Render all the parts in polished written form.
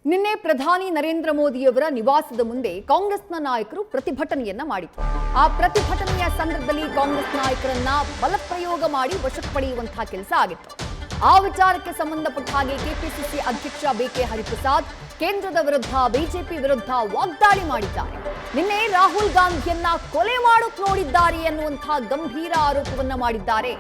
ನಿನ್ನೆ ಪ್ರಧಾನಿ ನರೇಂದ್ರ ಮೋದಿಯವರ ನಿವಾಸದ ಮುಂದೆ ಕಾಂಗ್ರೆಸ್ನ ನಾಯಕರು ಪ್ರತಿಭಟನೆಯನ್ನ ಮಾಡಿದರು. ಆ ಪ್ರತಿಭಟನೆಯ ಸಂದರ್ಭದಲ್ಲಿ ಕಾಂಗ್ರೆಸ್ ನಾಯಕರನ್ನ ಬಲಪ್ರಯೋಗ ಮಾಡಿ ವಶಕ್ಕೆ ಪಡೆಯುವಂತಹ ಕೆಲಸ ಆಗಿತ್ತು. ಆ ವಿಚಾರಕ್ಕೆ ಸಂಬಂಧಪಟ್ಟ ಹಾಗೆ ಕೆಪಿಸಿಸಿ ಅಧ್ಯಕ್ಷ ಬಿಕೆ ಹರಿಪ್ರಸಾದ್ ಕೇಂದ್ರದ ವಿರುದ್ಧ ಬಿಜೆಪಿ ವಿರುದ್ಧ ವಾಗ್ದಾಳಿ ಮಾಡಿದ್ದಾರೆ. ನಿನ್ನೆ ರಾಹುಲ್ ಗಾಂಧಿಯನ್ನ ಕೊಲೆ ಮಾಡೋಕೆ ನೋಡಿದ್ದಾರೆ ಎನ್ನುವಂತಹ ಗಂಭೀರ ಆರೋಪವನ್ನ ಮಾಡಿದ್ದಾರೆ.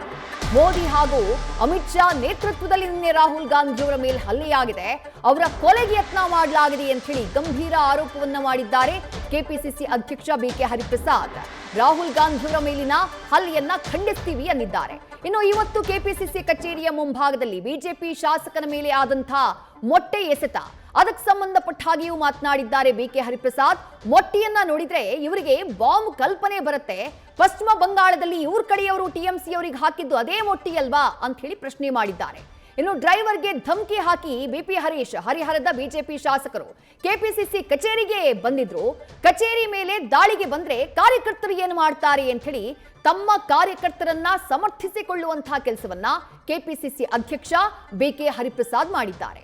ಮೋದಿ ಹಾಗೂ ಅಮಿತ್ ಶಾ ನೇತೃತ್ವದಲ್ಲಿ ನಿನ್ನೆ ರಾಹುಲ್ ಗಾಂಧಿಯವರ ಮೇಲೆ ಹಲ್ಲೆಯಾಗಿದೆ, ಅವರ ಕೊಲೆಗೆ ಯತ್ನ ಮಾಡಲಾಗಿದೆ ಅಂತ ಹೇಳಿ ಗಂಭೀರ ಆರೋಪವನ್ನ ಮಾಡಿದ್ದಾರೆ ಕೆಪಿಸಿಸಿ ಅಧ್ಯಕ್ಷ ಬಿಕೆ ಹರಿಪ್ರಸಾದ್. ರಾಹುಲ್ ಗಾಂಧಿಯವರ ಮೇಲಿನ ಹಲ್ಲೆಯನ್ನ ಖಂಡಿಸ್ತೀವಿ ಎಂದಿದ್ದಾರೆ. ಇನ್ನು ಇವತ್ತು ಕೆಪಿಸಿಸಿ ಕಚೇರಿಯ ಮುಂಭಾಗದಲ್ಲಿ ಬಿಜೆಪಿ ಶಾಸಕನ ಮೇಲೆ ಆದಂತಹ ಮೊಟ್ಟೆ ಎಸೆತ, ಅದಕ್ಕೆ ಸಂಬಂಧಪಟ್ಟ ಹಾಗೆಯೂ ಮಾತನಾಡಿದ್ದಾರೆ ಬಿಕೆ ಹರಿಪ್ರಸಾದ್. ಮೊಟ್ಟೆಯನ್ನ ನೋಡಿದ್ರೆ ಇವರಿಗೆ ಬಾಂಬ್ ಕಲ್ಪನೆ ಬರುತ್ತೆ. ಪಶ್ಚಿಮ ಬಂಗಾಳದಲ್ಲಿ ಇವ್ರ ಕಡೆಯವರು ಟಿಎಂಸಿ ಅವರಿಗೆ ಹಾಕಿದ್ದು ಅದೇ ಮೊಟ್ಟಿ ಅಲ್ವಾ ಅಂತ ಹೇಳಿ ಪ್ರಶ್ನೆ ಮಾಡಿದ್ದಾರೆ. ಇನ್ನು ಡ್ರೈವರ್ಗೆ ಧಮಕಿ ಹಾಕಿ ಬಿಪಿ ಹರೀಶ್ ಹರಿಹರದ ಬಿಜೆಪಿ ಶಾಸಕರು ಕೆಪಿಸಿಸಿ ಕಚೇರಿಗೆ ಬಂದಿದ್ರು. ಕಚೇರಿ ಮೇಲೆ ದಾಳಿಗೆ ಬಂದ್ರೆ ಕಾರ್ಯಕರ್ತರು ಏನು ಮಾಡ್ತಾರೆ ಅಂತ ಹೇಳಿ ತಮ್ಮ ಕಾರ್ಯಕರ್ತರನ್ನ ಸಮರ್ಥಿಸಿಕೊಳ್ಳುವಂತಹ ಕೆಲಸವನ್ನ ಕೆಪಿಸಿಸಿ ಅಧ್ಯಕ್ಷ ಬಿಕೆ ಹರಿಪ್ರಸಾದ್ ಮಾಡಿದ್ದಾರೆ.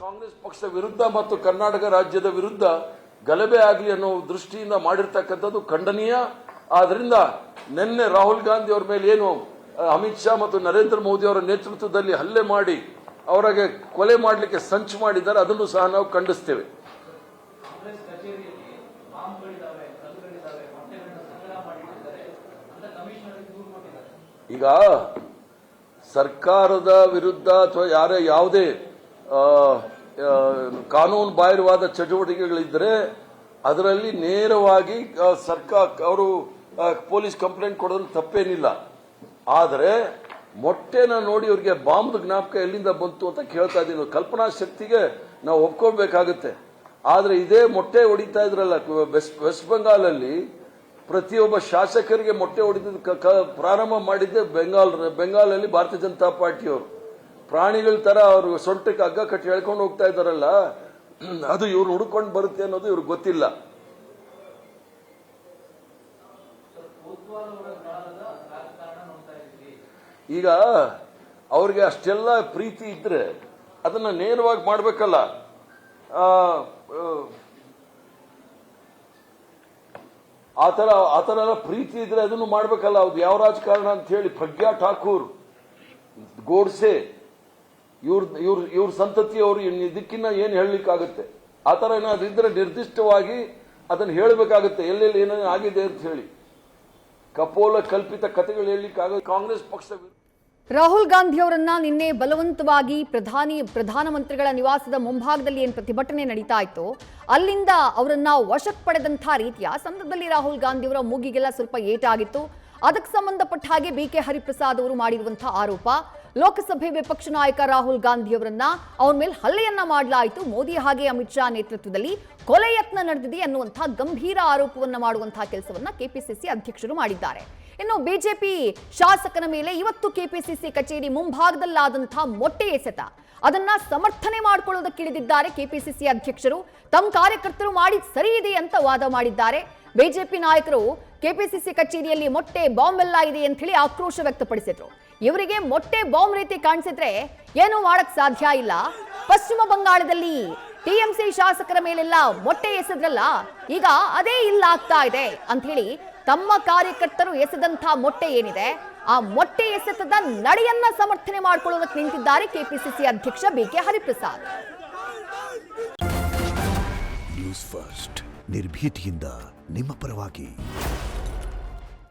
ಕಾಂಗ್ರೆಸ್ ಪಕ್ಷದ ವಿರುದ್ಧ ಮತ್ತು ಕರ್ನಾಟಕ ರಾಜ್ಯದ ವಿರುದ್ಧ ಗಲಭೆ ಆಗಲಿ ಅನ್ನೋ ದೃಷ್ಟಿಯಿಂದ ಮಾಡಿರ್ತಕ್ಕಂಥದ್ದು ಖಂಡನೀಯ. ಆದ್ರಿಂದ ನಿನ್ನೆ ರಾಹುಲ್ ಗಾಂಧಿ ಅವರ ಮೇಲೆ ಏನು ಅಮಿತ್ ಶಾ ಮತ್ತು ನರೇಂದ್ರ ಮೋದಿ ಅವರ ನೇತೃತ್ವದಲ್ಲಿ ಹಲ್ಲೆ ಮಾಡಿ ಅವರಿಗೆ ಕೊಲೆ ಮಾಡಲಿಕ್ಕೆ ಸಂಚು ಮಾಡಿದ್ದಾರೆ, ಅದನ್ನು ಸಹ ನಾವು ಖಂಡಿಸ್ತೇವೆ. ಈಗ ಸರ್ಕಾರದ ವಿರುದ್ಧ ಅಥವಾ ಯಾವುದೇ ಕಾನೂನು ಬಾಹಿರವಾದ ಚಟುವಟಿಕೆಗಳಿದ್ರೆ ಅದರಲ್ಲಿ ನೇರವಾಗಿ ಸರ್ಕಾರ ಅವರು ಪೊಲೀಸ್ ಕಂಪ್ಲೇಂಟ್ ಕೊಡೋದ್ರಲ್ಲಿ ತಪ್ಪೇನಿಲ್ಲ. ಆದರೆ ಮೊಟ್ಟೆನ ನೋಡಿ ಅವರಿಗೆ ಬಾಂಬ್ ಜ್ಞಾಪಕ ಎಲ್ಲಿಂದ ಬಂತು ಅಂತ ಕೇಳ್ತಾ ಇದ್ದೀವಿ. ಕಲ್ಪನಾ ಶಕ್ತಿಗೆ ನಾವು ಒಪ್ಕೊಳ್ಬೇಕಾಗುತ್ತೆ. ಆದರೆ ಇದೇ ಮೊಟ್ಟೆ ಹೊಡಿತಾ ಇದ್ರಲ್ಲ ವೆಸ್ಟ್ ಬೆಂಗಾಲಲ್ಲಿ, ಪ್ರತಿಯೊಬ್ಬ ಶಾಸಕರಿಗೆ ಮೊಟ್ಟೆ ಹೊಡಿದ ಪ್ರಾರಂಭ ಮಾಡಿದ್ದೆ ಬೆಂಗಾಲಲ್ಲಿ ಭಾರತೀಯ ಜನತಾ ಪಾರ್ಟಿಯವರು. ಪ್ರಾಣಿಗಳ ತರ ಅವರು ಸೊಂಟಕ್ಕೆ ಹಗ್ಗ ಕಟ್ಟಿ ಹೇಳ್ಕೊಂಡು ಹೋಗ್ತಾ ಇದ್ದಾರಲ್ಲ, ಅದು ಇವ್ರು ಹುಡ್ಕೊಂಡು ಬರುತ್ತೆ ಅನ್ನೋದು ಇವ್ರಿಗೆ ಗೊತ್ತಿಲ್ಲ. ಈಗ ಅವ್ರಿಗೆ ಅಷ್ಟೆಲ್ಲ ಪ್ರೀತಿ ಇದ್ರೆ ಅದನ್ನ ನೇರವಾಗಿ ಮಾಡ್ಬೇಕಲ್ಲ. ಆತರ ಎಲ್ಲ ಪ್ರೀತಿ ಇದ್ರೆ ಅದನ್ನು ಮಾಡ್ಬೇಕಲ್ಲ. ಅದು ಯಾವ ರಾಜಕಾರಣ ಅಂತ ಹೇಳಿ ಪ್ರಜ್ಞಾ ಠಾಕೂರ್, ಗೋಡ್ಸೆ ಇವ್ರ ಸಂತತಿಯವರು ಇದಕ್ಕಿನ್ನ ಏನ್ ಹೇಳಲಿಕ್ಕಾಗುತ್ತೆ? ಆತರ ಏನಾದ್ರು ಇದ್ರೆ ನಿರ್ದಿಷ್ಟವಾಗಿ ಅದನ್ನ ಹೇಳಬೇಕಾಗುತ್ತೆ, ಎಲ್ಲೆಲ್ಲಿ ಏನೇನು ಆಗಿದೆ ಅಂತ ಹೇಳಿ. ಕಪೋಲ ಕಲ್ಪಿತ ಕಥೆಗಳು ಹೇಳಲಿಕ್ಕಾಗುತ್ತೆ. ಕಾಂಗ್ರೆಸ್ ಪಕ್ಷ ರಾಹುಲ್ ಗಾಂಧಿ ಅವರನ್ನ ನಿನ್ನೆ ಬಲವಂತವಾಗಿ ಪ್ರಧಾನಮಂತ್ರಿಗಳ ನಿವಾಸದ ಮುಂಭಾಗದಲ್ಲಿ ಏನು ಪ್ರತಿಭಟನೆ ನಡೀತಾ ಇತ್ತು, ಅಲ್ಲಿಂದ ಅವರನ್ನ ವಶಕ್ಕೆ ಪಡೆದಂತಹ ರೀತಿಯ ಸಂದರ್ಭದಲ್ಲಿ ರಾಹುಲ್ ಗಾಂಧಿ ಅವರ ಮೂಗಿಗೆಲ್ಲ ಸ್ವಲ್ಪ ಏಟಾಗಿತ್ತು. ಅದಕ್ಕೆ ಸಂಬಂಧಪಟ್ಟ ಹಾಗೆ ಬಿಕೆ ಹರಿಪ್ರಸಾದ್ ಅವರು ಮಾಡಿರುವಂತಹ ಆರೋಪ, ಲೋಕಸಭೆ ವಿಪಕ್ಷ ನಾಯಕ ರಾಹುಲ್ ಗಾಂಧಿ ಅವರನ್ನ ಅವರ ಮೇಲೆ ಹಲ್ಲೆಯನ್ನ ಮಾಡಲಾಯಿತು, ಮೋದಿ ಹಾಗೆ ಅಮಿತ್ ಶಾ ನೇತೃತ್ವದಲ್ಲಿ ಕೊಲೆ ಯತ್ನ ನಡೆದಿದೆ ಅನ್ನುವಂತಹ ಗಂಭೀರ ಆರೋಪವನ್ನ ಮಾಡುವಂತಹ ಕೆಲಸವನ್ನ ಕೆಪಿಸಿಸಿ ಅಧ್ಯಕ್ಷರು ಮಾಡಿದ್ದಾರೆ. ಇನ್ನು ಬಿಜೆಪಿ ಶಾಸಕನ ಮೇಲೆ ಇವತ್ತು ಕೆಪಿಸಿಸಿ ಕಚೇರಿ ಮುಂಭಾಗದಲ್ಲಾದಂತಹ ಮೊಟ್ಟೆ ಎಸೆತ, ಅದನ್ನ ಸಮರ್ಥನೆ ಮಾಡಿಕೊಳ್ಳೋದಕ್ಕಿಳಿದಿದ್ದಾರೆ ಕೆಪಿಸಿಸಿ ಅಧ್ಯಕ್ಷರು. ತಮ್ಮ ಕಾರ್ಯಕರ್ತರು ಮಾಡಿದ ಸರಿ ಇದೆ ಅಂತ ವಾದ ಮಾಡಿದ್ದಾರೆ. ಬಿಜೆಪಿ ನಾಯಕರು ಕೆಪಿಸಿಸಿ ಕಚೇರಿಯಲ್ಲಿ ಮೊಟ್ಟೆ ಬಾಂಬ್ ಎಲ್ಲ ಇದೆ ಅಂತ ಹೇಳಿ ಆಕ್ರೋಶ ವ್ಯಕ್ತಪಡಿಸಿದ್ರು. ಇವರಿಗೆ ಮೊಟ್ಟೆ ಬಾಂಬ್ ರೀತಿ ಕಾಣಿಸಿದ್ರೆ ಏನು ಮಾಡಕ್ ಸಾಧ್ಯ ಇಲ್ಲ. ಪಶ್ಚಿಮ ಬಂಗಾಳದಲ್ಲಿ ಟಿಎಂಸಿ ಶಾಸಕರ ಮೇಲೆಲ್ಲ ಮೊಟ್ಟೆ ಎಸೆದ್ರಲ್ಲ, ಈಗ ಅದೇ ಇಲ್ಲ ಆಗ್ತಾ ಇದೆ ಅಂತ ಹೇಳಿ ತಮ್ಮ ಕಾರ್ಯಕರ್ತರು ಎಸೆದಂತಹ ಮೊಟ್ಟೆ ಏನಿದೆ, ಆ ಮೊಟ್ಟೆ ಎಸೆತದ ನಡೆಯನ್ನ ಸಮರ್ಥನೆ ಮಾಡಿಕೊಳ್ಳೋದಕ್ಕೆ ನಿಂತಿದ್ದಾರೆ ಕೆಪಿಸಿಸಿ ಅಧ್ಯಕ್ಷ ಬಿಕೆ ಹರಿಪ್ರಸಾದ್. ನ್ಯೂಸ್ ಫಸ್ಟ್ ನಿರ್ಭೀತಿಯಿಂದ ನಿಮ್ಮ ಪರವಾಗಿ.